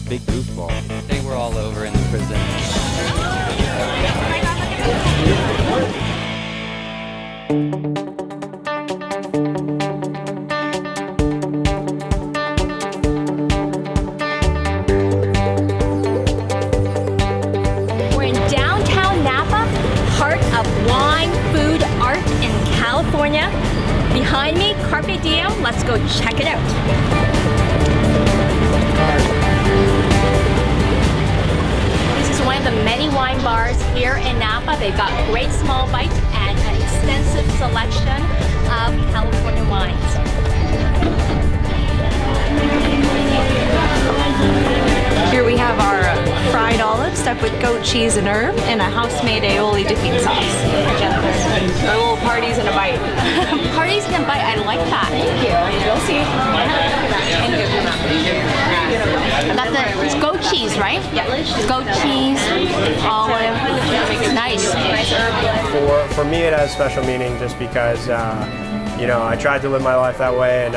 big goofball. They were all over in the prison. We're in downtown Napa, heart of wine, food, art in California. Behind me, Carpe Diem. Let's go check it out. This is one of the many wine bars here in Napa. They've got great small bites and an extensive selection of California wines. Here we have our fried olives stuffed with goat cheese and herb and a house-made aioli dipping sauce. Our little parties and a bite. Parties in a bite, I like that. Thank you. You'll see. Got it's goat cheese, right? Yeah. Goat cheese, olive. Nice. For me, it has special meaning just because I tried to live my life that way, and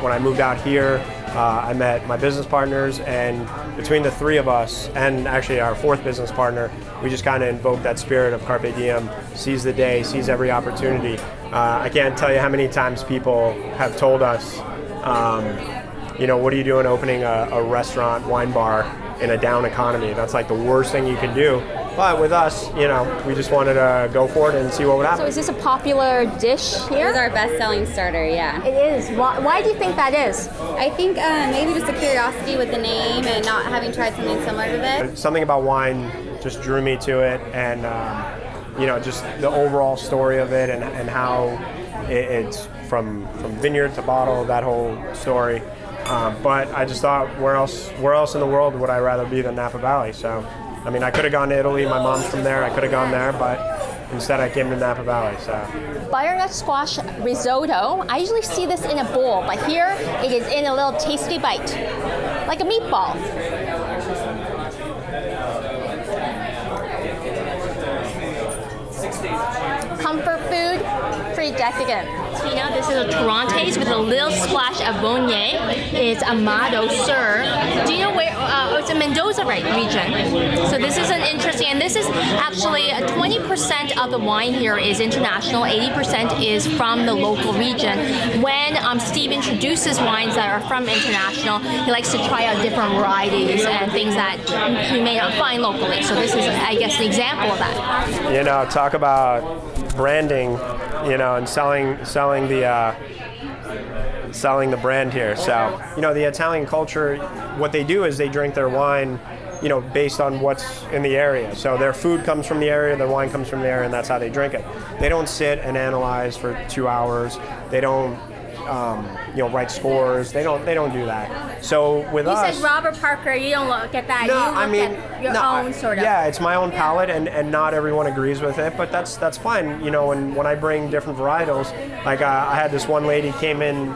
when I moved out here, I met my business partners, and between the three of us, and actually our fourth business partner, we just kind of invoked that spirit of Carpe Diem, seize the day, seize every opportunity. I can't tell you how many times people have told us, what are you doing opening a restaurant, wine bar in a down economy? That's like the worst thing you can do. But with us, we just wanted to go for it and see what would happen. So is this a popular dish here? It's our best-selling starter, yeah. It is. Why do you think that is? I think maybe just a curiosity with the name and not having tried something similar to this. Something about wine just drew me to it, and just the overall story of it, and how it's from vineyard to bottle, that whole story. But I just thought, where else in the world would I rather be than Napa Valley? So, I could have gone to Italy. My mom's from there. I could have gone there, but instead I came to Napa Valley. So, butternut squash risotto. I usually see this in a bowl, but here it is in a little tasty bite, like a meatball. Comfort food, pretty decadent. Tina, this is a Torrontés with a little splash of Viognier. It's Amado Sur. Do you know where? It's in Mendoza region. So this is an interesting, and this is actually 20% of the wine here is international, 80% is from the local region. When Steve introduces wines that are from international, he likes to try out different varieties and things that you may not find locally. So this is, I guess, an example of that. Talk about branding, and selling the brand here. So, the Italian culture, what they do is they drink their wine, based on what's in the area. So their food comes from the area, their wine comes from the area, and that's how they drink it. They don't sit and analyze for 2 hours. They don't, write scores. They don't do that. So with us, you said Robert Parker. You don't look at that. No, you look at your own sort of. Yeah, it's my own palate, and not everyone agrees with it, but that's fine. When I bring different varietals, like I had this one lady came in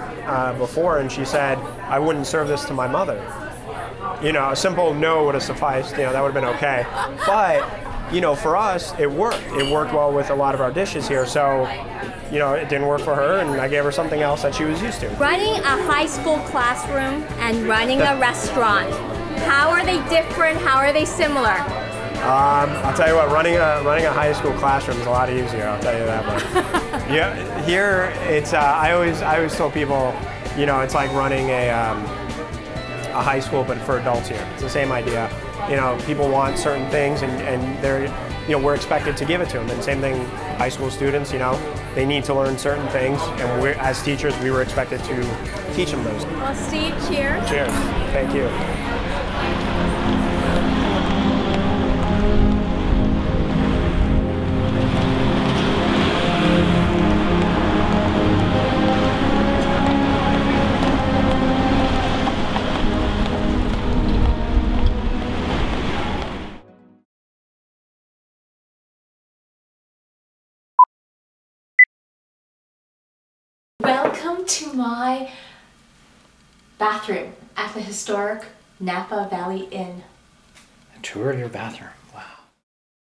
before, and she said, I wouldn't serve this to my mother. A simple no would have sufficed. That would have been okay. But for us, it worked. It worked well with a lot of our dishes here. So, it didn't work for her, and I gave her something else that she was used to. Running a high school classroom and running a restaurant, how are they different? How are they similar? I'll tell you what, running a high school classroom is a lot easier. I'll tell you that. But yeah, here it's. I always tell people, it's like running a high school, but for adults here. It's the same idea. People want certain things, and they're, we're expected to give it to them. And same thing, high school students, they need to learn certain things, and as teachers, we were expected to teach them those. Well, Steve, cheers. Cheers. Thank you. Welcome to my bathroom at the historic Napa Valley Inn. A tour of your bathroom.